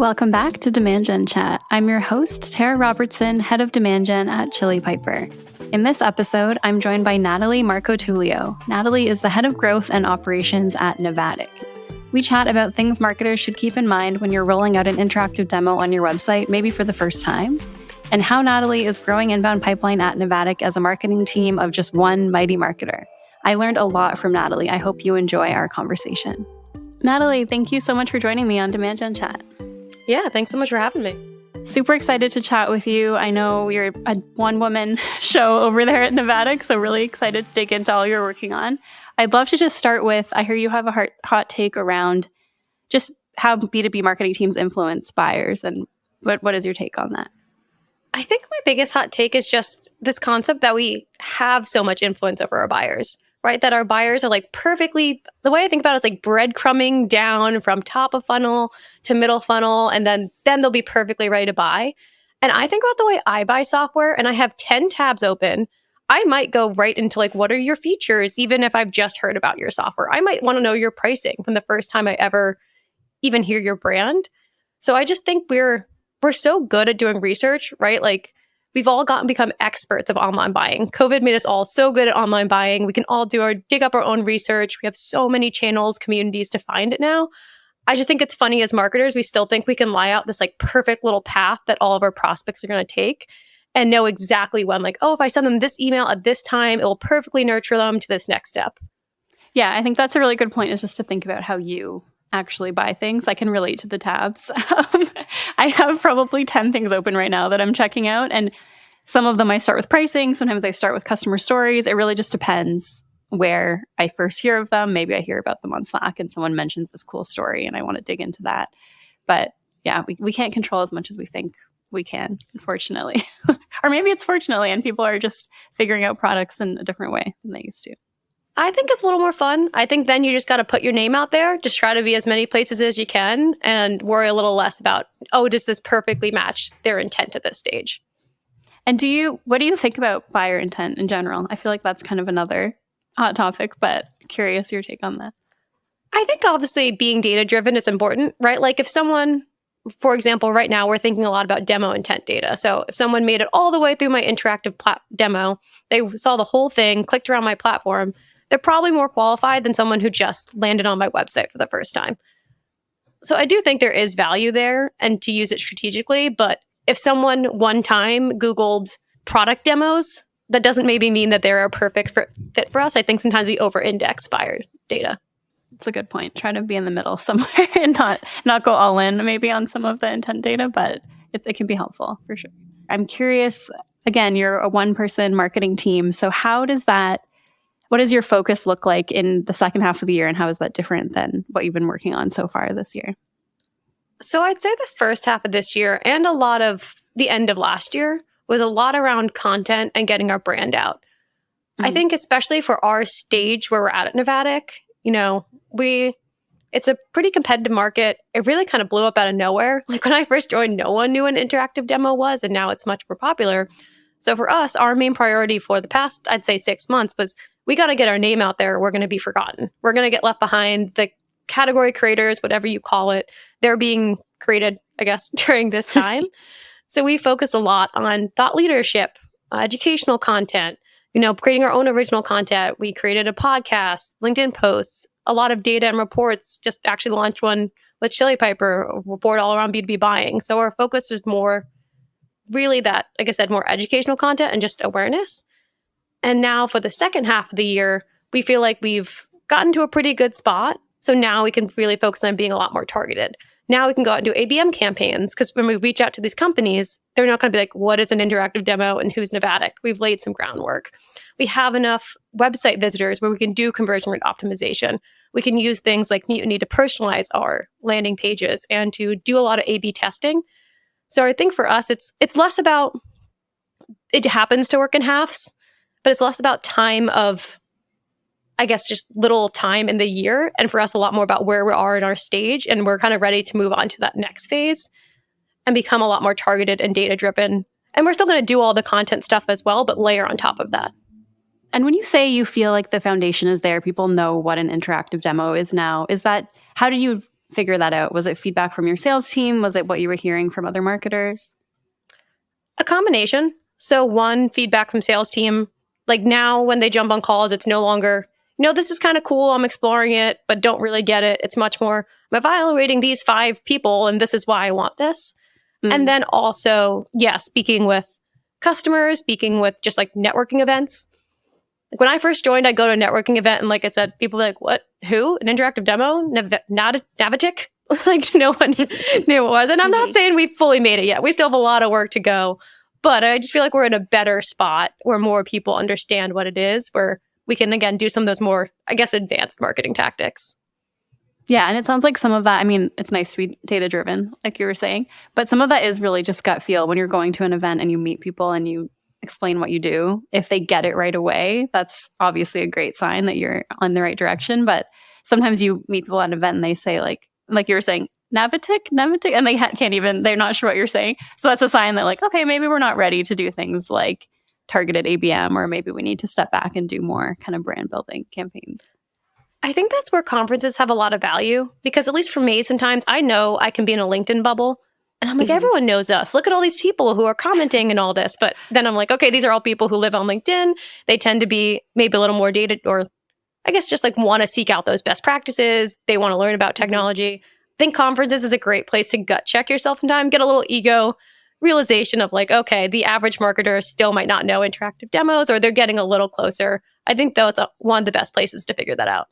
Welcome back to Demand Gen Chat. I'm your host, Tara Robertson, head of Demand Gen at Chili Piper. In this episode, I'm joined by Natalie Marcotullio. Natalie is the head of growth and operations at Navattic. We chat about things marketers should keep in mind when you're rolling out an interactive demo on your website, maybe for the first time, and how Natalie is growing inbound pipeline at Navattic as a marketing team of just one mighty marketer. I learned a lot from Natalie. I hope you enjoy our conversation. Natalie, thank you so much for joining me on Demand Gen Chat. Yeah, thanks so much for having me. Super excited to chat with you. I know you're a one-woman show over there at Navattic, so really excited to dig into all you're working on. I'd love to just start with, I hear you have a hot take around just how B2B marketing teams influence buyers, and what is your take on that? I think my biggest hot take is just this concept that we have so much influence over our buyers, right? That our buyers are like perfectly, the way I think about it is like breadcrumbing down from top of funnel to middle funnel, and then they'll be perfectly ready to buy. And I think about the way I buy software, and I have 10 tabs open. I might go right into like, what are your features? Even if I've just heard about your software, I might want to know your pricing from the first time I ever even hear your brand. So I just think we're so good at doing research, right? Like we've all become experts of online buying. COVID made us all so good at online buying. We can all dig up our own research. We have so many channels, communities to find it now. I just think it's funny as marketers, we still think we can lie out this like perfect little path that all of our prospects are going to take and know exactly when, like, oh, if I send them this email at this time, it will perfectly nurture them to this next step. Yeah, I think that's a really good point, is just to think about how you actually buy things. I can relate to the tabs. I have probably 10 things open right now that I'm checking out. And some of them I start with pricing. Sometimes I start with customer stories. It really just depends where I first hear of them. Maybe I hear about them on Slack and someone mentions this cool story and I want to dig into that. But yeah, we can't control as much as we think we can, unfortunately. Or maybe it's fortunately, and people are just figuring out products in a different way than they used to. I think it's a little more fun. I think then you just got to put your name out there. Just try to be as many places as you can and worry a little less about, oh, does this perfectly match their intent at this stage? And what do you think about buyer intent in general? I feel like that's kind of another hot topic, but curious your take on that. I think obviously being data-driven is important, right? Like if someone, for example, right now we're thinking a lot about demo intent data. So if someone made it all the way through my interactive demo, they saw the whole thing, clicked around my platform, they're probably more qualified than someone who just landed on my website for the first time. So I do think there is value there and to use it strategically. But if someone one time Googled product demos, that doesn't maybe mean that they're a perfect fit for us. I think sometimes we over-index buyer data. That's a good point. Try to be in the middle somewhere and not go all in maybe on some of the intent data, but it can be helpful for sure. I'm curious, again, you're a one-person marketing team. So what does your focus look like in the second half of the year, and how is that different than what you've been working on so far this year? So I'd say the first half of this year and a lot of the end of last year was a lot around content and getting our brand out. Mm-hmm. I think especially for our stage where we're at Navattic, it's a pretty competitive market. It really kind of blew up out of nowhere. Like when I first joined, no one knew what an interactive demo was, and now it's much more popular. So for us, our main priority for the past, I'd say 6 months was we got to get our name out there. We're going to be forgotten. We're going to get left behind. The category creators, whatever you call it, they're being created, I guess, during this time. So we focused a lot on thought leadership, educational content, creating our own original content. We created a podcast, LinkedIn posts, a lot of data and reports, just actually launched one with Chili Piper, a report all around B2B buying. So our focus was more really that, like I said, more educational content and just awareness. And now for the second half of the year, we feel like we've gotten to a pretty good spot. So now we can really focus on being a lot more targeted. Now we can go out and do ABM campaigns, because when we reach out to these companies, they're not going to be like, what is an interactive demo and who's Navattic? We've laid some groundwork. We have enough website visitors where we can do conversion rate optimization. We can use things like Mutiny to personalize our landing pages and to do a lot of A/B testing. So I think for us, it's less about, it happens to work in halves, but it's less about time of, I guess, just little time in the year. And for us, a lot more about where we are in our stage. And we're kind of ready to move on to that next phase and become a lot more targeted and data-driven. And we're still going to do all the content stuff as well, but layer on top of that. And when you say you feel like the foundation is there, people know what an interactive demo is now, how do you figure that out? Was it feedback from your sales team? Was it what you were hearing from other marketers? A combination. So one, feedback from sales team. Like now when they jump on calls, it's no longer, this is kind of cool. I'm exploring it, but don't really get it. It's much more, I'm evaluating these 5 people and this is why I want this. And then also, speaking with customers, speaking with just like networking events. Like when I first joined, I'd go to a networking event and like I said, people were like, what? Who? An interactive demo? Navattic? Like no one knew what it was. And I'm not saying we've fully made it yet. We still have a lot of work to go. But I just feel like we're in a better spot where more people understand what it is, where we can, again, do some of those more, I guess, advanced marketing tactics. Yeah. And it sounds like some of that, I mean, it's nice to be data-driven, like you were saying, but some of that is really just gut feel. When you're going to an event and you meet people and you explain what you do, if they get it right away, that's obviously a great sign that you're on the right direction. But sometimes you meet people at an event and they say like you were saying, Navattic, and they can't even, they're not sure what you're saying. So that's a sign that like, okay, maybe we're not ready to do things like targeted ABM, or maybe we need to step back and do more kind of brand building campaigns. I think that's where conferences have a lot of value, because at least for me, sometimes I know I can be in a LinkedIn bubble and I'm like, everyone knows us. Look at all these people who are commenting and all this. But then I'm like, okay, these are all people who live on LinkedIn. They tend to be maybe a little more dated, or I guess just like want to seek out those best practices. They want to learn about technology. I think conferences is a great place to gut check yourself sometimes, get a little ego realization of like, okay, the average marketer still might not know interactive demos, or they're getting a little closer. I think though it's one of the best places to figure that out.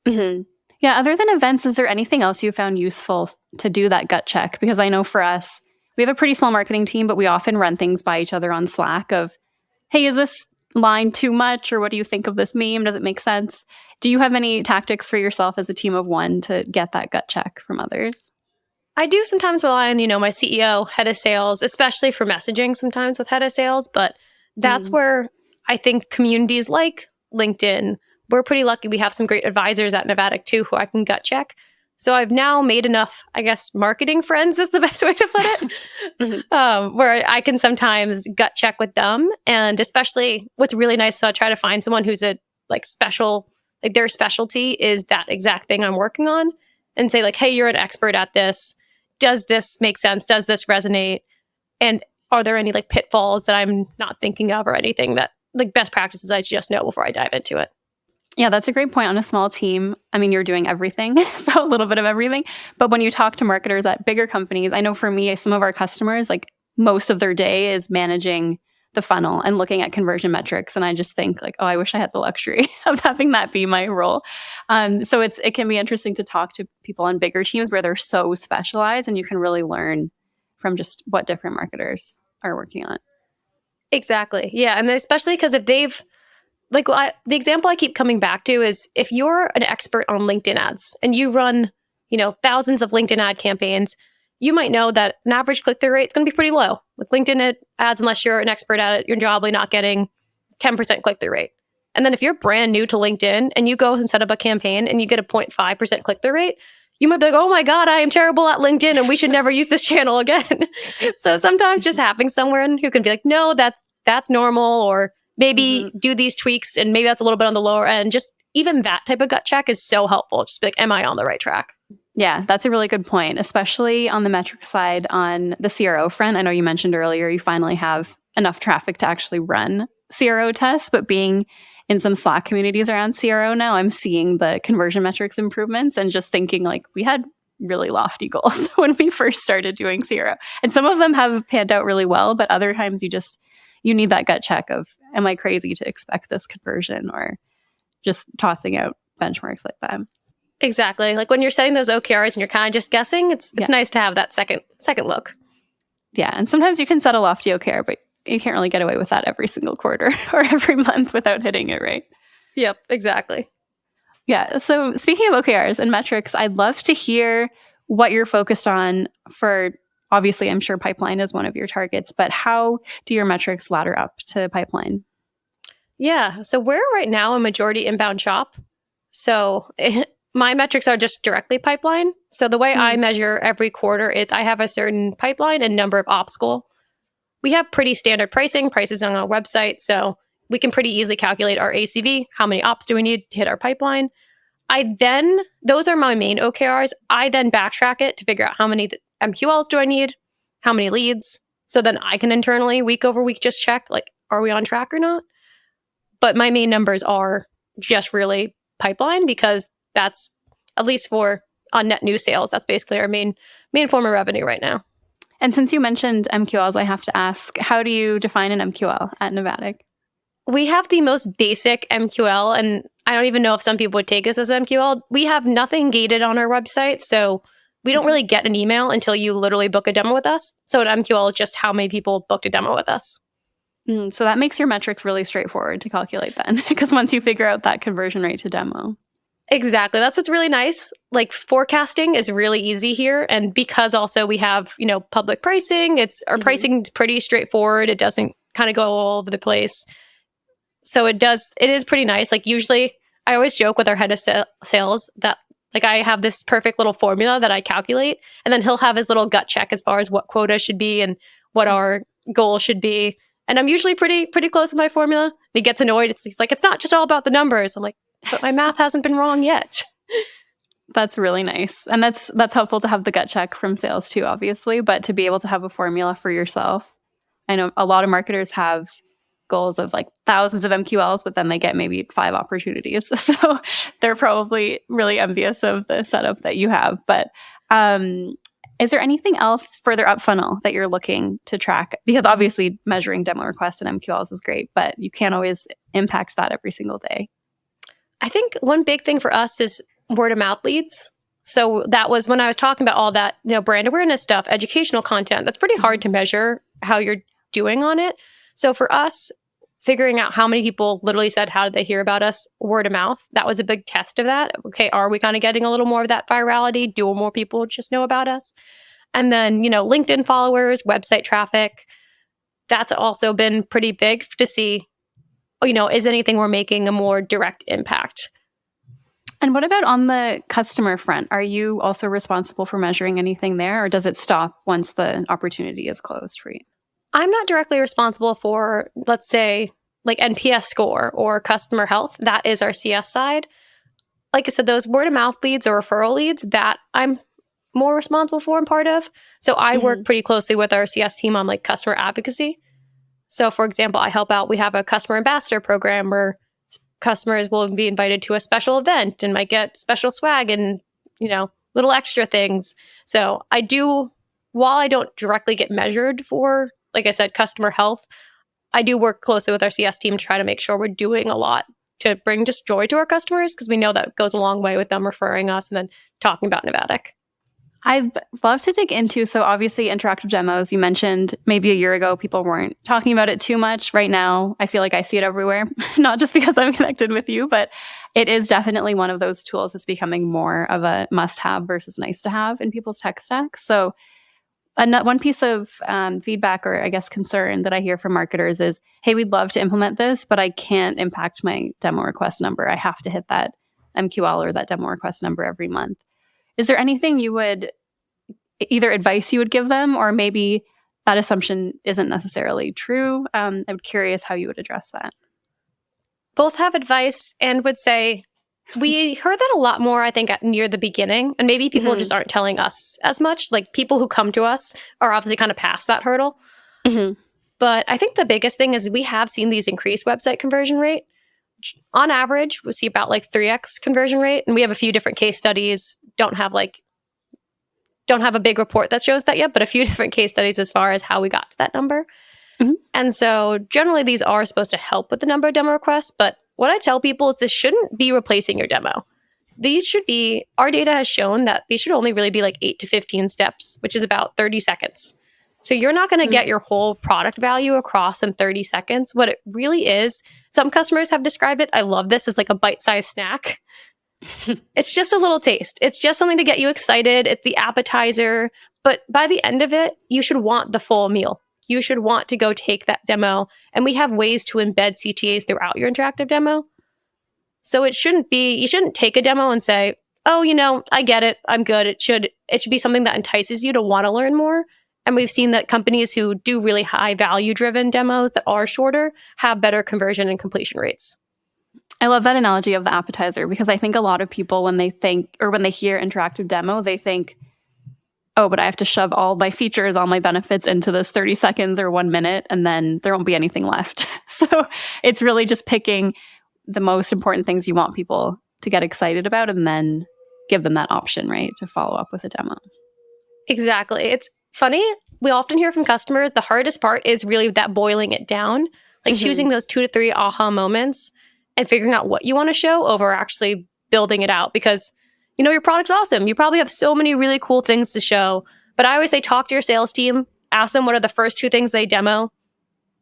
Yeah. Other than events, is there anything else you found useful to do that gut check? Because I know for us, we have a pretty small marketing team, but we often run things by each other on Slack of, hey, is this line too much? Or what do you think of this meme? Does it make sense? Do you have any tactics for yourself as a team of one to get that gut check from others? I do sometimes rely on, my CEO, head of sales, especially for messaging sometimes with head of sales. But that's where I think communities like LinkedIn, we're pretty lucky. We have some great advisors at Navattic too, who I can gut check. So I've now made enough, I guess, marketing friends is the best way to put it, where I can sometimes gut check with them. And especially what's really nice, so I try to find someone who's a like special, like their specialty is that exact thing I'm working on, and say like, hey, you're an expert at this. Does this make sense? Does this resonate? And are there any like pitfalls that I'm not thinking of, or anything that like best practices I just know before I dive into it? Yeah, that's a great point. On a small team, I mean, you're doing everything, so a little bit of everything. But when you talk to marketers at bigger companies, I know for me, some of our customers, like most of their day is managing the funnel and looking at conversion metrics. And I just think like, oh, I wish I had the luxury of having that be my role. So it can be interesting to talk to people on bigger teams where they're so specialized, and you can really learn from just what different marketers are working on. Exactly. Yeah. And especially because if they've, like the example I keep coming back to is if you're an expert on LinkedIn ads and you run, thousands of LinkedIn ad campaigns, you might know that an average click-through rate is going to be pretty low. With LinkedIn ads, unless you're an expert at it, you're probably not getting 10% click-through rate. And then if you're brand new to LinkedIn and you go and set up a campaign and you get a 0.5% click-through rate, you might be like, oh my God, I am terrible at LinkedIn and we should never use this channel again. So sometimes just having someone who can be like, no, that's normal, or maybe do these tweaks and maybe that's a little bit on the lower end. Just even that type of gut check is so helpful. Just be like, am I on the right track? Yeah, that's a really good point, especially on the metric side. On the CRO front, I know you mentioned earlier you finally have enough traffic to actually run CRO tests, but being in some Slack communities around CRO now, I'm seeing the conversion metrics improvements and just thinking like we had really lofty goals when we first started doing CRO. And some of them have panned out really well, but other times you need that gut check of, am I crazy to expect this conversion, or just tossing out benchmarks like that. Exactly. Like when you're setting those OKRs and you're kind of just guessing, it's nice to have that second look. Yeah. And sometimes you can set a lofty OKR, but you can't really get away with that every single quarter or every month without hitting it, right? Yep, exactly. Yeah. So speaking of OKRs and metrics, I'd love to hear what you're focused on for, obviously, I'm sure pipeline is one of your targets, but how do your metrics ladder up to pipeline? Yeah. So we're right now a majority inbound shop. So my metrics are just directly pipeline. So the way I measure every quarter is I have a certain pipeline and number of ops goal. We have pretty standard prices on our website. So we can pretty easily calculate our ACV. How many ops do we need to hit our pipeline? those are my main OKRs. I then backtrack it to figure out how many MQLs do I need, how many leads. So then I can internally week over week just check, like, are we on track or not? But my main numbers are just really pipeline, because that's, at least for on net new sales, that's basically our main form of revenue right now. And since you mentioned MQLs, I have to ask, how do you define an MQL at Navattic? We have the most basic MQL, and I don't even know if some people would take us as MQL. We have nothing gated on our website, so we don't really get an email until you literally book a demo with us. So an MQL is just how many people booked a demo with us. So that makes your metrics really straightforward to calculate then, because once you figure out that conversion rate to demo. Exactly. That's what's really nice. Like, forecasting is really easy here. And because also we have, public pricing, our pricing is pretty straightforward. It doesn't kind of go all over the place. So it is pretty nice. Like, usually I always joke with our head of sales that, like, I have this perfect little formula that I calculate, and then he'll have his little gut check as far as what quota should be and what our goal should be. And I'm usually pretty close with my formula. And he gets annoyed. He's like, it's not just all about the numbers. I'm like, but my math hasn't been wrong yet. That's really nice. And that's helpful to have the gut check from sales too, obviously, but to be able to have a formula for yourself. I know a lot of marketers have goals of like thousands of MQLs, but then they get maybe 5 opportunities. So they're probably really envious of the setup that you have. But is there anything else further up funnel that you're looking to track? Because obviously measuring demo requests and MQLs is great, but you can't always impact that every single day. I think one big thing for us is word of mouth leads. So that was when I was talking about all that, brand awareness stuff, educational content. That's pretty hard to measure how you're doing on it. So for us, figuring out how many people literally said, how did they hear about us? Word of mouth. That was a big test of that. Okay, are we kind of getting a little more of that virality? Do more people just know about us? And then, LinkedIn followers, website traffic. That's also been pretty big to see, is anything we're making a more direct impact? And what about on the customer front? Are you also responsible for measuring anything there, or does it stop once the opportunity is closed for you? I'm not directly responsible for, let's say, like NPS score or customer health. That is our CS side. Like I said, those word of mouth leads or referral leads, that I'm more responsible for and part of. So I work pretty closely with our CS team on like customer advocacy. So for example, I help out, we have a customer ambassador program where customers will be invited to a special event and might get special swag and, little extra things. So while I don't directly get measured for, like I said, customer health, I do work closely with our CS team to try to make sure we're doing a lot to bring just joy to our customers, because we know that goes a long way with them referring us and then talking about Navattic. I'd love to dig into, so obviously interactive demos, you mentioned maybe a year ago, people weren't talking about it too much. Right now, I feel like I see it everywhere, not just because I'm connected with you, but it is definitely one of those tools that's becoming more of a must-have versus nice-to-have in people's tech stack. So one piece of feedback, or I guess concern that I hear from marketers is, hey, we'd love to implement this, but I can't impact my demo request number. I have to hit that MQL or that demo request number every month. Is there anything either advice you would give them, or maybe that assumption isn't necessarily true? I'm curious how you would address that. Both have advice, and would say, we heard that a lot more, I think, near the beginning. And maybe people just aren't telling us as much. Like, people who come to us are obviously kind of past that hurdle. But I think the biggest thing is we have seen these increased website conversion rate. On average, we see about like 3x conversion rate. And we have a few different case studies. Don't have a big report that shows that yet, but a few different case studies as far as how we got to that number. And so generally these are supposed to help with the number of demo requests. But what I tell people is this shouldn't be replacing your demo. These should be, our data has shown that these should only really be like 8 to 15 steps, which is about 30 seconds. So you're not going to get your whole product value across in 30 seconds. What it really is, some customers have described it, I love this, as like a bite-sized snack. It's just a little taste. It's just something to get you excited. It's the appetizer. But by the end of it, you should want the full meal. You should want to go take that demo. And we have ways to embed CTAs throughout your interactive demo. So you shouldn't take a demo and say, oh, I get it, I'm good. It should be something that entices you to want to learn more. And we've seen that companies who do really high value driven demos that are shorter have better conversion and completion rates. I love that analogy of the appetizer because I think a lot of people when they hear interactive demo, they think, oh, but I have to shove all my features, all my benefits into this 30 seconds or 1 minute, and then there won't be anything left. So it's really just picking the most important things you want people to get excited about and then give them that option, right, to follow up with a demo. Exactly. It's funny. We often hear from customers, the hardest part is really that boiling it down, like choosing those 2 to 3 aha moments and figuring out what you want to show over actually building it out because, you know, your product's awesome. You probably have so many really cool things to show. But I always say, talk to your sales team, ask them what are the first 2 things they demo,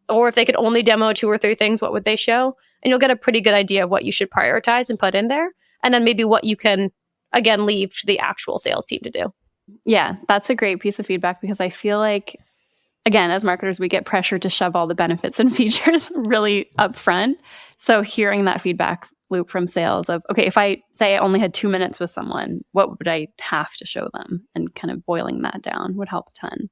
or if they could only demo 2 or 3 things, what would they show? And you'll get a pretty good idea of what you should prioritize and put in there. And then maybe what you can, again, leave to the actual sales team to do. Yeah, that's a great piece of feedback because I feel like, again, as marketers, we get pressure to shove all the benefits and features really upfront. So hearing that feedback loop from sales of, okay, if I say I only had 2 minutes with someone, what would I have to show them? And kind of boiling that down would help a ton.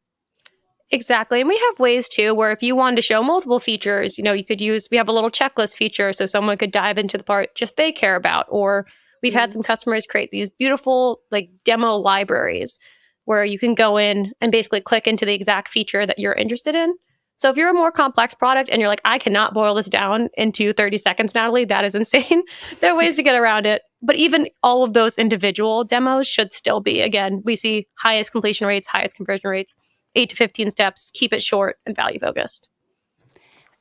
Exactly. And we have ways too, where if you wanted to show multiple features, you know, we have a little checklist feature so someone could dive into the part just they care about. Or we've had some customers create these beautiful like demo libraries where you can go in and basically click into the exact feature that you're interested in. So if you're a more complex product and you're like, I cannot boil this down into 30 seconds, Natalie, that is insane. There are ways to get around it. But even all of those individual demos should still be, again, we see highest completion rates, highest conversion rates, 8 to 15 steps, keep it short and value focused.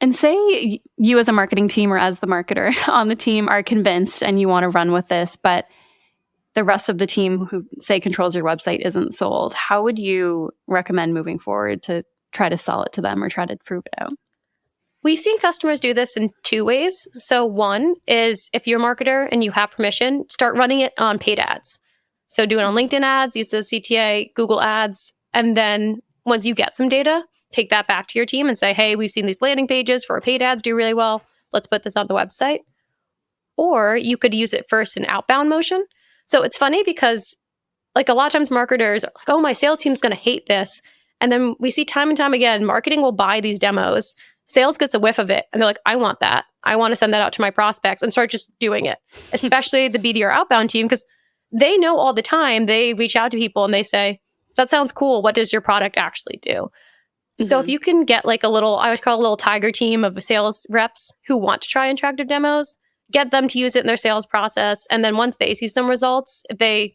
And say you as a marketing team or as the marketer on the team are convinced and you want to run with this, but the rest of the team who say controls your website isn't sold. How would you recommend moving forward to try to sell it to them or try to prove it out? We've seen customers do this in 2 ways. So one is if you're a marketer and you have permission, start running it on paid ads. So do it on LinkedIn ads, use the CTA, Google ads, and then once you get some data, take that back to your team and say, hey, we've seen these landing pages for our paid ads do really well. Let's put this on the website. Or you could use it first in outbound motion. So it's funny because like a lot of times marketers are like, oh, my sales team's going to hate this. And then we see time and time again, marketing will buy these demos. Sales gets a whiff of it. And they're like, I want that. I want to send that out to my prospects and start just doing it, especially the BDR outbound team, because they know all the time. They reach out to people and they say, that sounds cool. What does your product actually do? So if you can get like I would call a little tiger team of sales reps who want to try interactive demos, get them to use it in their sales process. And then once they see some results, if the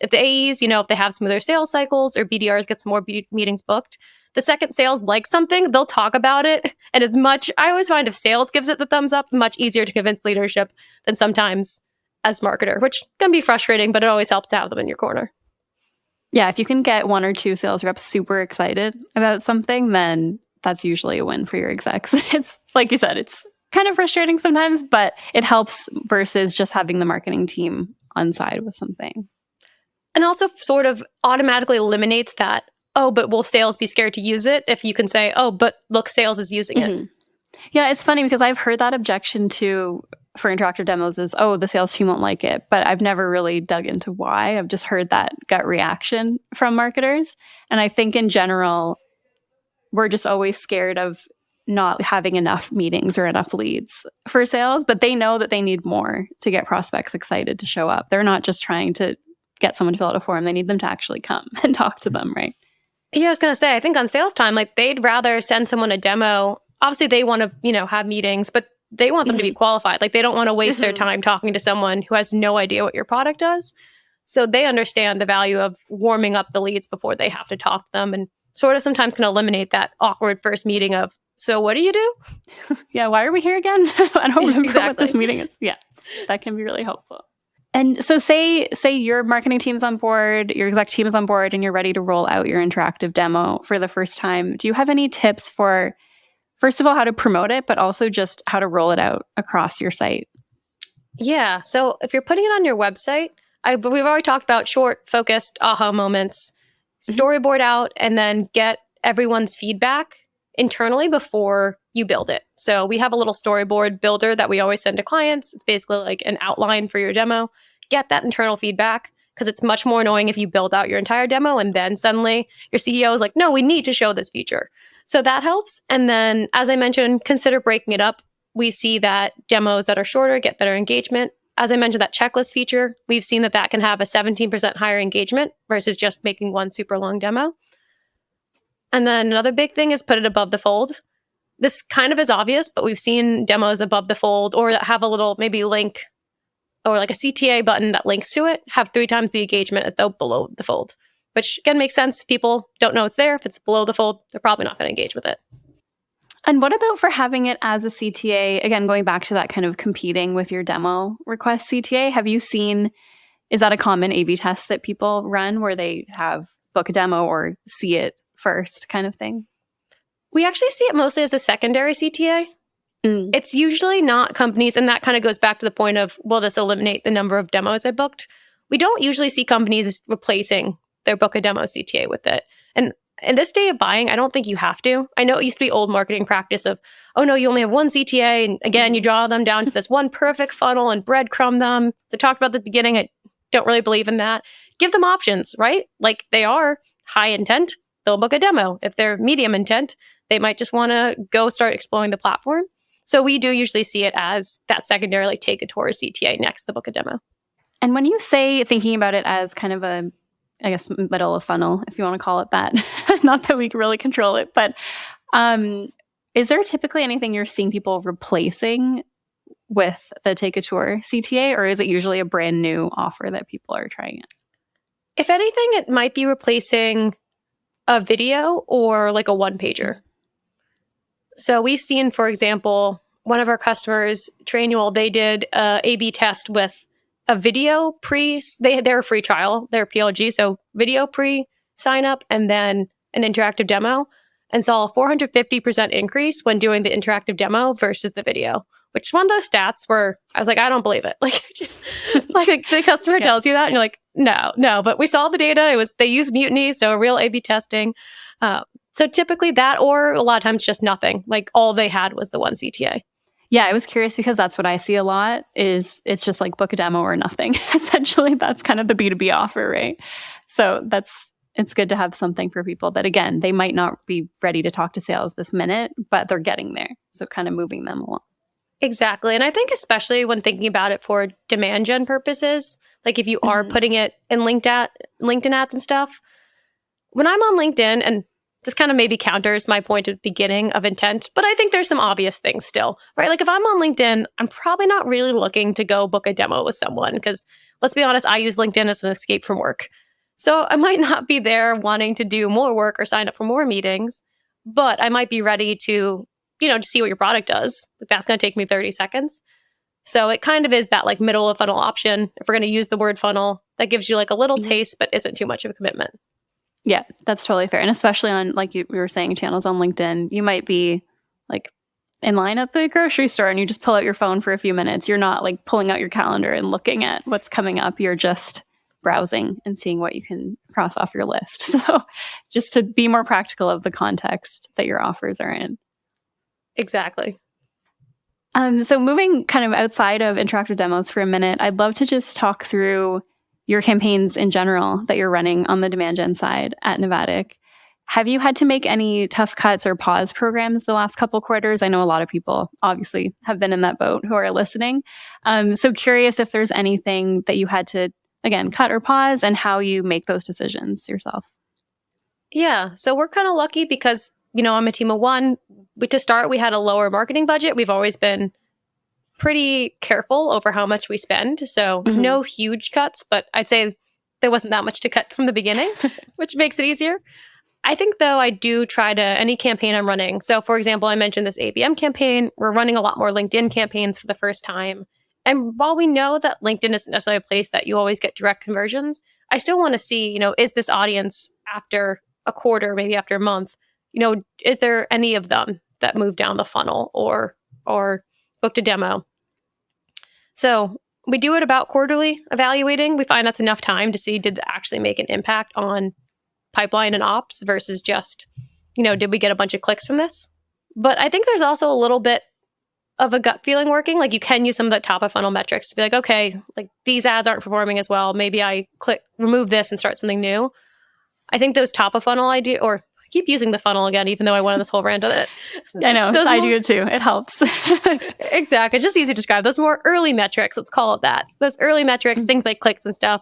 AEs, if they have smoother sales cycles or BDRs get some more meetings booked, the second sales like something, they'll talk about it. And I always find if sales gives it the thumbs up, much easier to convince leadership than sometimes as marketer, which can be frustrating, but it always helps to have them in your corner. Yeah, if you can get 1 or 2 sales reps super excited about something, then that's usually a win for your execs. It's like you said, it's kind of frustrating sometimes, but it helps versus just having the marketing team on side with something. And also sort of automatically eliminates that, oh, but will sales be scared to use it? If you can say, oh, but look, sales is using it. Yeah, it's funny because I've heard that objection for interactive demos is, oh, the sales team won't like it. But I've never really dug into why. I've just heard that gut reaction from marketers. And I think in general, we're just always scared of not having enough meetings or enough leads for sales, but they know that they need more to get prospects excited to show up. They're not just trying to get someone to fill out a form. They need them to actually come and talk to them, right? Yeah, I was going to say, I think on sales time, like they'd rather send someone a demo. Obviously, they want to, have meetings, but they want them to be qualified. Like they don't want to waste their time talking to someone who has no idea what your product does. So they understand the value of warming up the leads before they have to talk to them, and sort of sometimes can eliminate that awkward first meeting of, so what do you do? Yeah, why are we here again? I don't remember what this meeting is. Yeah, that can be really helpful. And so say your marketing team's on board, your exec team is on board, and you're ready to roll out your interactive demo for the first time. Do you have any tips for, first of all, how to promote it, but also just how to roll it out across your site? Yeah. So if you're putting it on your website, we've already talked about short, focused aha moments, storyboard out, and then get everyone's feedback internally before you build it. So we have a little storyboard builder that we always send to clients. It's basically like an outline for your demo. Get that internal feedback, because it's much more annoying if you build out your entire demo and then suddenly your CEO is like, no, we need to show this feature. So that helps. And then, as I mentioned, consider breaking it up. we see that demos that are shorter get better engagement. As I mentioned, that checklist feature, we've seen that can have a 17% higher engagement versus just making one super long demo. And then another big thing is put it above the fold. This kind of is obvious, but we've seen demos above the fold or that have a little maybe link or like a CTA button that links to it have 3 times the engagement as though below the fold, which again makes sense. If people don't know it's there. If it's below the fold, they're probably not going to engage with it. And what about for having it as a CTA? Again, going back to that kind of competing with your demo request CTA, have you seen, is that a common A/B test that people run where they have book a demo or see it first kind of thing? We actually see it mostly as a secondary CTA. It's usually not companies, and that kind of goes back to the point of, will this eliminate the number of demos I booked? We don't usually see companies replacing their book a demo CTA with it. And in this day of buying, I don't think you have to. I know it used to be old marketing practice of, oh no, you only have one CTA. And again, you draw them down to this one perfect funnel and breadcrumb them. As I talked about at the beginning, I don't really believe in that. Give them options, right? Like they are high intent, they'll book a demo. If they're medium intent, they might just want to go start exploring the platform. So we do usually see it as that secondary, like take a tour CTA next to the book a demo. And when you say thinking about it as kind of a, I guess, middle of funnel, if you want to call it that, not that we can really control it, but is there typically anything you're seeing people replacing with the take a tour CTA, or is it usually a brand new offer that people are trying it? If anything, it might be replacing a video or like a one-pager. So we've seen, for example, one of our customers, Trainual, they did a A/B test with a video they're a free trial, they're PLG, so video sign up and then an interactive demo, and saw a 450% increase when doing the interactive demo versus the video, which is one of those stats where I was like, I don't believe it. Like the customer tells you that and you're like, no, but we saw the data. They use Mutiny, so real A/B testing. So typically that, or a lot of times just nothing. Like all they had was the one CTA. Yeah, I was curious because that's what I see a lot is it's just like book a demo or nothing. Essentially, that's kind of the B2B offer, right? So it's good to have something for people that, again, they might not be ready to talk to sales this minute, but they're getting there. So kind of moving them along. Exactly. And I think especially when thinking about it for demand gen purposes, like if you are putting it in LinkedIn ads and stuff, when I'm on LinkedIn, and this kind of maybe counters my point at the beginning of intent, but I think there's some obvious things still, right? Like if I'm on LinkedIn, I'm probably not really looking to go book a demo with someone because let's be honest, I use LinkedIn as an escape from work. So I might not be there wanting to do more work or sign up for more meetings, but I might be ready to, to see what your product does. That's going to take me 30 seconds. So it kind of is that like middle of funnel option. If we're going to use the word funnel, that gives you like a little taste, but isn't too much of a commitment. Yeah, that's totally fair. And especially on, like we were saying, channels on LinkedIn, you might be like in line at the grocery store and you just pull out your phone for a few minutes. You're not like pulling out your calendar and looking at what's coming up. You're just browsing and seeing what you can cross off your list. So just to be more practical of the context that your offers are in. Exactly. So moving kind of outside of interactive demos for a minute, I'd love to just talk through your campaigns in general that you're running on the demand gen side at Navattic. Have you had to make any tough cuts or pause programs the last couple quarters? I know a lot of people obviously have been in that boat who are listening. So curious if there's anything that you had to, again, cut or pause and how you make those decisions yourself. Yeah. So we're kind of lucky because, I'm a team of one. To start, we had a lower marketing budget. We've always been pretty careful over how much we spend. So no huge cuts, but I'd say there wasn't that much to cut from the beginning, which makes it easier. I think, though, I do try to, any campaign I'm running. So, for example, I mentioned this ABM campaign. We're running a lot more LinkedIn campaigns for the first time. And while we know that LinkedIn isn't necessarily a place that you always get direct conversions, I still want to see, is this audience after a quarter, maybe after a month, is there any of them that move down the funnel or booked a demo? So we do it about quarterly evaluating. We find that's enough time to see, did it actually make an impact on pipeline and ops versus just, did we get a bunch of clicks from this? But I think there's also a little bit of a gut feeling working. Like you can use some of the top of funnel metrics to be like, okay, like these ads aren't performing as well. Maybe I remove this and start something new. I think those top of funnel keep using the funnel again, even though I went on this whole rant on it. I know. I do it too. It helps. Exactly. It's just easy to describe. Those more early metrics, let's call it that. Those early metrics, things like clicks and stuff,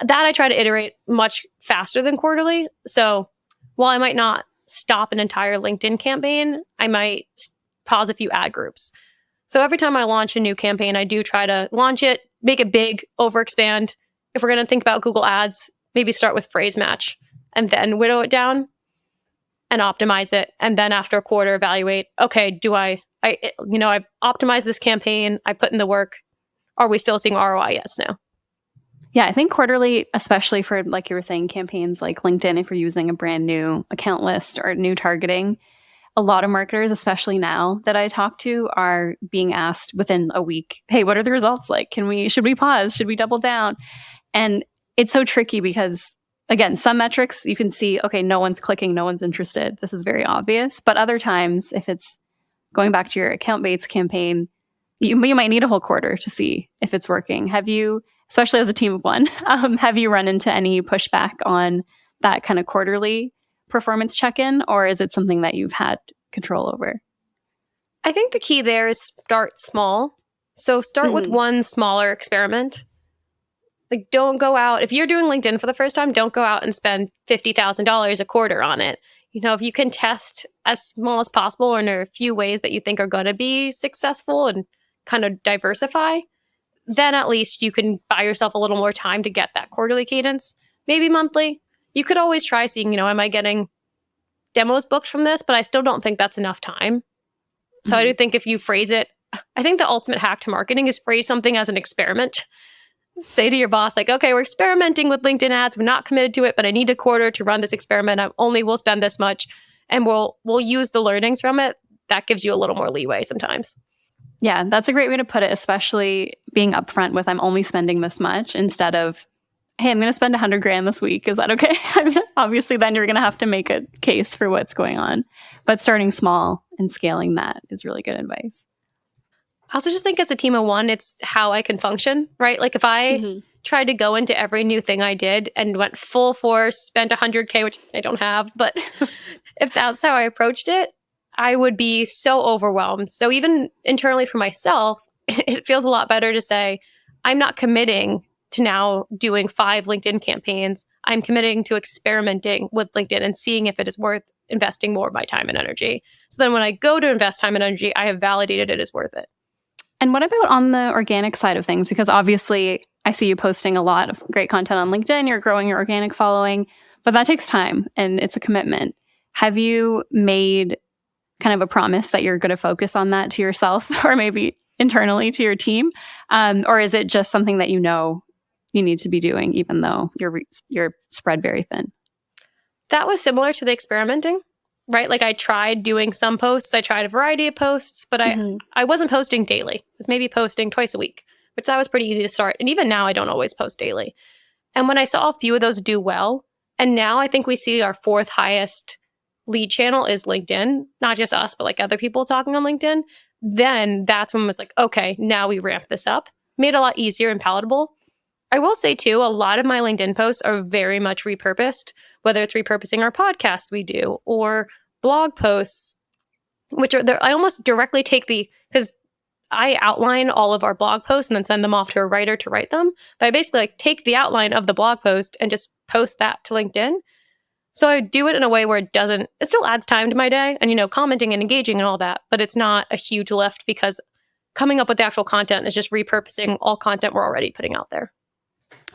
that I try to iterate much faster than quarterly. So while I might not stop an entire LinkedIn campaign, I might pause a few ad groups. So every time I launch a new campaign, I do try to launch it, make it big, overexpand. If we're going to think about Google Ads, maybe start with phrase match and then whittle it down and optimize it. And then after a quarter, evaluate, okay, I've optimized this campaign, I put in the work. Are we still seeing ROI? Yes, no. Yeah, I think quarterly, especially for, like you were saying, campaigns like LinkedIn, if you're using a brand new account list or new targeting, a lot of marketers, especially now that I talk to, are being asked within a week, hey, what are the results like? Should we pause? Should we double down? And it's so tricky because, again, some metrics you can see, okay, no one's clicking, no one's interested. This is very obvious. But other times, if it's going back to your account-based campaign, you might need a whole quarter to see if it's working. Have you, especially as a team of one, have you run into any pushback on that kind of quarterly performance check-in, or is it something that you've had control over? I think the key there is start small. So start with one smaller experiment. Like, don't go out, if you're doing LinkedIn for the first time, don't go out and spend $50,000 a quarter on it. If you can test as small as possible, or in a few ways that you think are going to be successful and kind of diversify, then at least you can buy yourself a little more time to get that quarterly cadence, maybe monthly. You could always try seeing, am I getting demos booked from this? But I still don't think that's enough time. So I do think if you phrase it, I think the ultimate hack to marketing is phrase something as an experiment. Say to your boss, like, okay, we're experimenting with LinkedIn ads. We're not committed to it, but I need a quarter to run this experiment. We'll spend this much, and we'll use the learnings from it. That gives you a little more leeway sometimes. Yeah, that's a great way to put it, especially being upfront with I'm only spending this much instead of, hey, I'm going to spend $100,000 this week. Is that okay? Obviously, then you're going to have to make a case for what's going on. But starting small and scaling that is really good advice. I also just think as a team of one, it's how I can function, right? Like if I tried to go into every new thing I did and went full force, spent $100,000, which I don't have, but if that's how I approached it, I would be so overwhelmed. So even internally for myself, it feels a lot better to say, I'm not committing to now doing 5 LinkedIn campaigns. I'm committing to experimenting with LinkedIn and seeing if it is worth investing more of my time and energy. So then when I go to invest time and energy, I have validated it is worth it. And what about on the organic side of things? Because obviously I see you posting a lot of great content on LinkedIn. You're growing your organic following, but that takes time and it's a commitment. Have you made kind of a promise that you're going to focus on that to yourself or maybe internally to your team? Or is it just something that you need to be doing even though you're spread very thin? That was similar to the experimenting, right? Like I tried doing some posts. I tried a variety of posts, but I wasn't posting daily. I was maybe posting twice a week, which that was pretty easy to start. And even now I don't always post daily. And when I saw a few of those do well, and now I think we see our 4th highest lead channel is LinkedIn, not just us, but like other people talking on LinkedIn, then that's when it's like, okay, now we ramp this up. Made it a lot easier and palatable. I will say too, a lot of my LinkedIn posts are very much repurposed, whether it's repurposing our podcast we do or blog posts, which are I almost directly take because I outline all of our blog posts and then send them off to a writer to write them. But I basically take the outline of the blog post and just post that to LinkedIn. So I do it in a way where it still adds time to my day and, commenting and engaging and all that, but it's not a huge lift because coming up with the actual content is just repurposing all content we're already putting out there.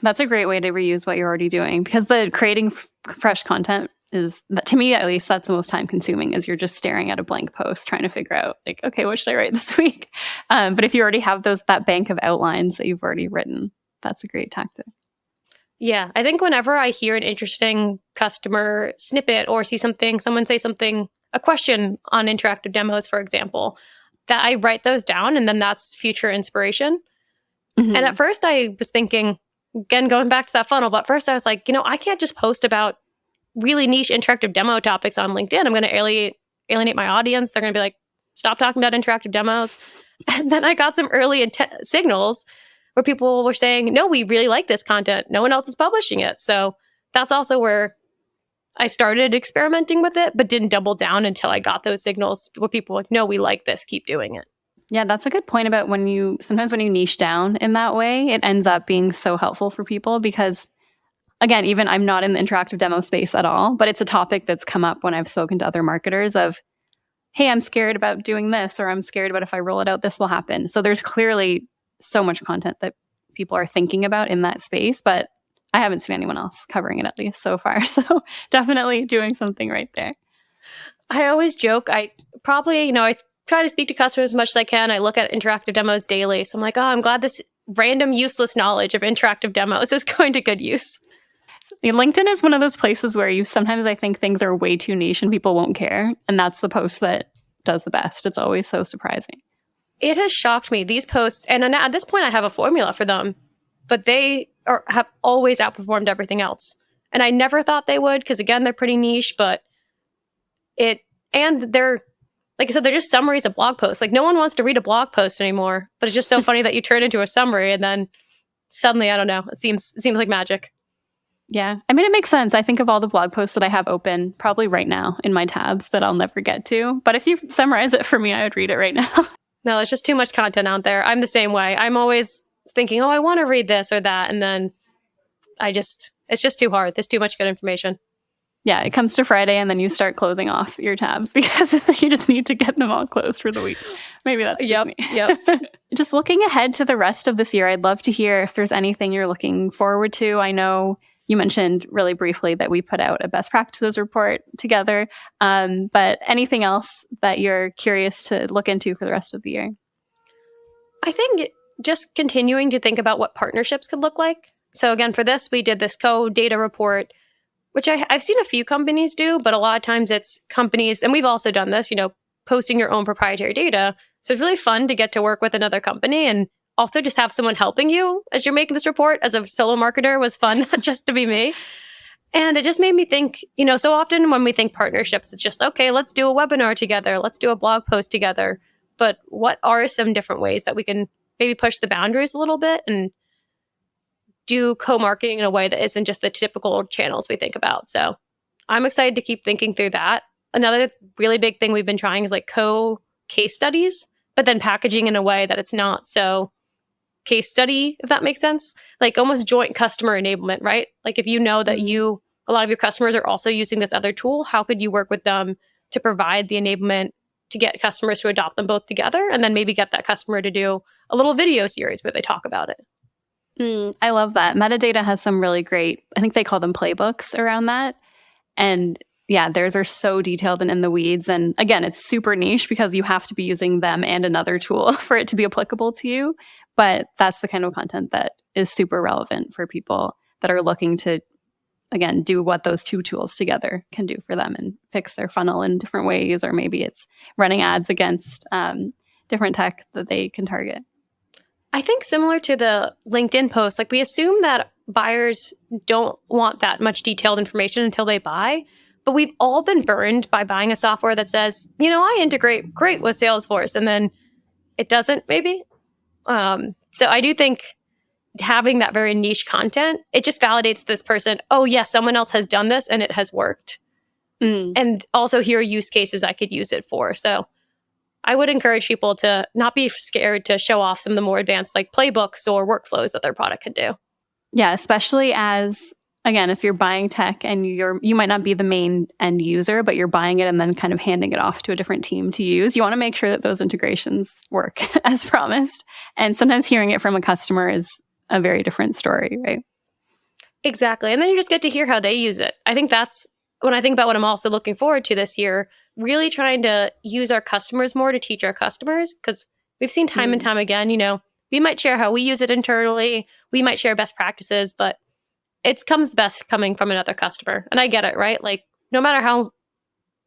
That's a great way to reuse what you're already doing because the creating fresh content is, to me at least, that's the most time consuming is you're just staring at a blank post trying to figure out like, okay, what should I write this week? But if you already have that bank of outlines that you've already written, that's a great tactic. Yeah, I think whenever I hear an interesting customer snippet or see someone say something, a question on interactive demos, for example, that I write those down and then that's future inspiration. And at first I was thinking, again, going back to that funnel, but first I was like, I can't just post about really niche interactive demo topics on LinkedIn. I'm going to alienate my audience. They're going to be like, stop talking about interactive demos. And then I got some early signals where people were saying, no, we really like this content. No one else is publishing it. So that's also where I started experimenting with it, but didn't double down until I got those signals where people were like, no, we like this, keep doing it. Yeah, that's a good point about sometimes when you niche down in that way, it ends up being so helpful for people because, again, even I'm not in the interactive demo space at all, but it's a topic that's come up when I've spoken to other marketers of, hey, I'm scared about doing this, or I'm scared about if I roll it out, this will happen. So there's clearly so much content that people are thinking about in that space, but I haven't seen anyone else covering it at least so far. So definitely doing something right there. I always joke, I try to speak to customers as much as I can. I look at interactive demos daily. So I'm like, oh, I'm glad this random useless knowledge of interactive demos is going to good use. LinkedIn is one of those places where sometimes I think things are way too niche and people won't care. And that's the post that does the best. It's always so surprising. It has shocked me, these posts. And at this point, I have a formula for them, but they have always outperformed everything else. And I never thought they would because, again, they're pretty niche, but they're, like I said, they're just summaries of blog posts. Like, no one wants to read a blog post anymore, but it's just so funny that you turn it into a summary and then suddenly, I don't know, it seems like magic. Yeah. I mean, it makes sense. I think of all the blog posts that I have open probably right now in my tabs that I'll never get to. But if you summarize it for me, I would read it right now. No, it's just too much content out there. I'm the same way. I'm always thinking, oh, I want to read this or that. And then it's just too hard. There's too much good information. Yeah, it comes to Friday and then you start closing off your tabs because you just need to get them all closed for the week. Maybe that's just me. Yep. Just looking ahead to the rest of this year, I'd love to hear if there's anything you're looking forward to. I know you mentioned really briefly that we put out a best practices report together, but anything else that you're curious to look into for the rest of the year? I think just continuing to think about what partnerships could look like. So again, for this, we did this co-data report, which I've seen a few companies do, but a lot of times it's companies, and we've also done this, posting your own proprietary data. So it's really fun to get to work with another company and also just have someone helping you as you're making this report. As a solo marketer was fun, not just to be me. And it just made me think, so often when we think partnerships, it's just, okay, let's do a webinar together. Let's do a blog post together. But what are some different ways that we can maybe push the boundaries a little bit and do co-marketing in a way that isn't just the typical channels we think about? So I'm excited to keep thinking through that. Another really big thing we've been trying is like co-case studies, but then packaging in a way that it's not so case study, if that makes sense. Like almost joint customer enablement, right? Like if you know that a lot of your customers are also using this other tool, how could you work with them to provide the enablement to get customers to adopt them both together and then maybe get that customer to do a little video series where they talk about it? I love that. Metadata has some really great, I think they call them playbooks around that. And yeah, theirs are so detailed and in the weeds. And again, it's super niche because you have to be using them and another tool for it to be applicable to you. But that's the kind of content that is super relevant for people that are looking to, again, do what those two tools together can do for them and fix their funnel in different ways. Or maybe it's running ads against different tech that they can target. I think similar to the LinkedIn post, like we assume that buyers don't want that much detailed information until they buy, but we've all been burned by buying a software that says, I integrate great with Salesforce, and then it doesn't maybe. So I do think having that very niche content, it just validates this person. Oh yes, someone else has done this and it has worked. And also here are use cases I could use it for. So I would encourage people to not be scared to show off some of the more advanced like playbooks or workflows that their product can do. Yeah, especially as, again, if you're buying tech and you might not be the main end user, but you're buying it and then kind of handing it off to a different team to use, you want to make sure that those integrations work as promised. And sometimes hearing it from a customer is a very different story, right? Exactly. And then you just get to hear how they use it. I think that's when I think about what I'm also looking forward to this year, really trying to use our customers more to teach our customers, because we've seen time and time again, we might share how we use it internally. We might share best practices, but it comes best coming from another customer. And I get it, right? Like no matter how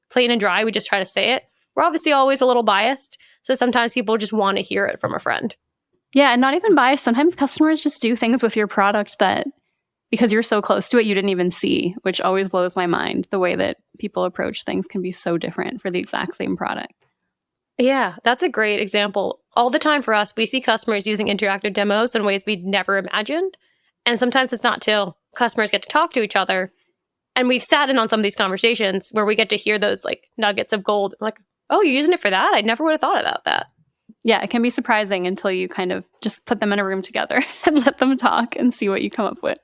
plain and dry we just try to say it, we're obviously always a little biased. So sometimes people just want to hear it from a friend. Yeah, and not even biased. Sometimes customers just do things with your product that, because you're so close to it, you didn't even see, which always blows my mind. The way that people approach things can be so different for the exact same product. Yeah, that's a great example. All the time for us, we see customers using interactive demos in ways we'd never imagined. And sometimes it's not till customers get to talk to each other And we've sat in on some of these conversations where we get to hear those like nuggets of gold. I'm like, oh, you're using it for that? I never would have thought about that. Yeah, it can be surprising until you kind of just put them in a room together and let them talk and see what you come up with.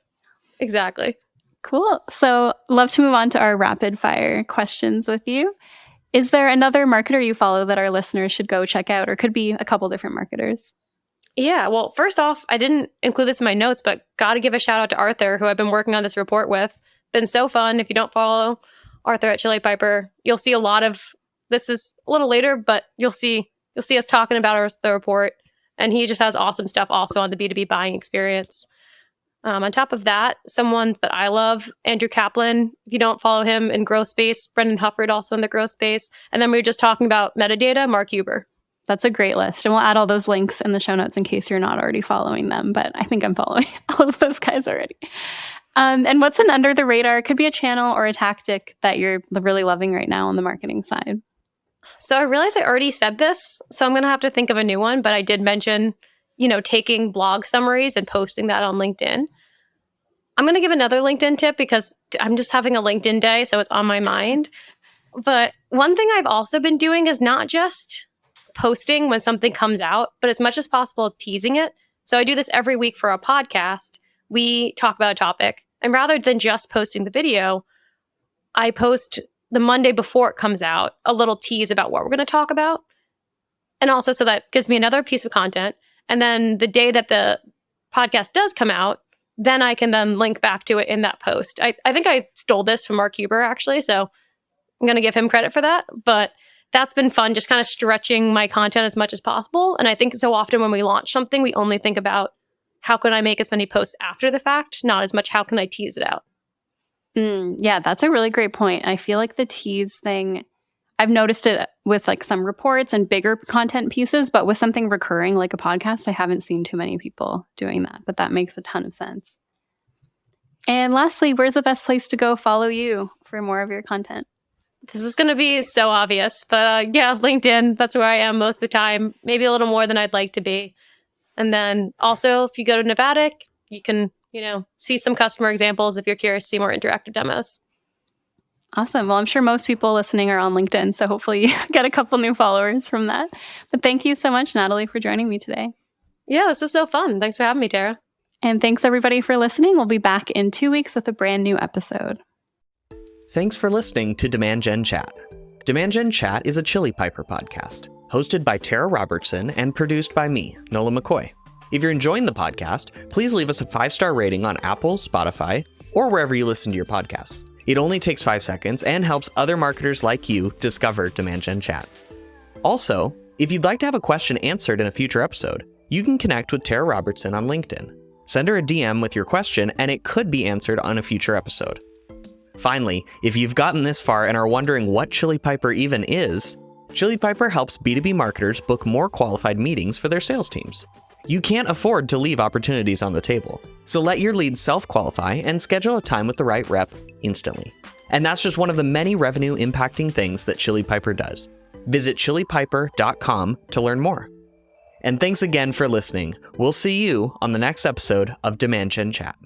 Exactly. Cool. So love to move on to our rapid fire questions with you. Is there another marketer you follow that our listeners should go check out, or could be a couple different marketers? Yeah, well, first off, I didn't include this in my notes, but got to give a shout out to Arthur, who I've been working on this report with. Been so fun. If you don't follow Arthur at Chili Piper, you'll see a lot of, this is a little later, but you'll see us talking about the report. And he just has awesome stuff also on the B2B buying experience. On top of that, someone that I love, Andrew Kaplan. If you don't follow him in growth space, Brendan Hufford also in the growth space. And then we were just talking about metadata, Mark Huber. That's a great list. And we'll add all those links in the show notes in case you're not already following them. But I think I'm following all of those guys already. And what's an under the radar? It could be a channel or a tactic that you're really loving right now on the marketing side. So I realized I already said this, so I'm going to have to think of a new one. But I did mention, taking blog summaries and posting that on LinkedIn. I'm going to give another LinkedIn tip because I'm just having a LinkedIn day, so it's on my mind. But one thing I've also been doing is not just posting when something comes out, but as much as possible, teasing it. So I do this every week for a podcast. We talk about a topic, and rather than just posting the video, I post the Monday before it comes out a little tease about what we're going to talk about. And also, so that gives me another piece of content. And then the day that the podcast does come out, then I can then link back to it in that post. I think I stole this from Mark Huber, actually, so I'm going to give him credit for that. But that's been fun, just kind of stretching my content as much as possible. And I think so often when we launch something, we only think about how can I make as many posts after the fact, not as much how can I tease it out. Yeah, that's a really great point. I feel like the tease thing, I've noticed it with like some reports and bigger content pieces, but with something recurring like a podcast, I haven't seen too many people doing that, but that makes a ton of sense. And lastly, where's the best place to go follow you for more of your content? This is going to be so obvious, but yeah, LinkedIn, that's where I am most of the time, maybe a little more than I'd like to be. And then also, if you go to Navattic, you can, see some customer examples if you're curious to see more interactive demos. Awesome. Well, I'm sure most people listening are on LinkedIn, so hopefully you get a couple new followers from that. But thank you so much, Natalie, for joining me today. Yeah, this was so fun. Thanks for having me, Tara. And thanks, everybody, for listening. We'll be back in 2 weeks with a brand new episode. Thanks for listening to Demand Gen Chat. Demand Gen Chat is a Chili Piper podcast, hosted by Tara Robertson and produced by me, Nola McCoy. If you're enjoying the podcast, please leave us a 5-star rating on Apple, Spotify, or wherever you listen to your podcasts. It only takes 5 seconds and helps other marketers like you discover Demand Gen Chat. Also, if you'd like to have a question answered in a future episode, you can connect with Tara Robertson on LinkedIn. Send her a DM with your question and it could be answered on a future episode. Finally, if you've gotten this far and are wondering what Chili Piper even is, Chili Piper helps B2B marketers book more qualified meetings for their sales teams. You can't afford to leave opportunities on the table, so let your leads self-qualify and schedule a time with the right rep instantly. And that's just one of the many revenue-impacting things that Chili Piper does. Visit chilipiper.com to learn more. And thanks again for listening. We'll see you on the next episode of Demand Gen Chat.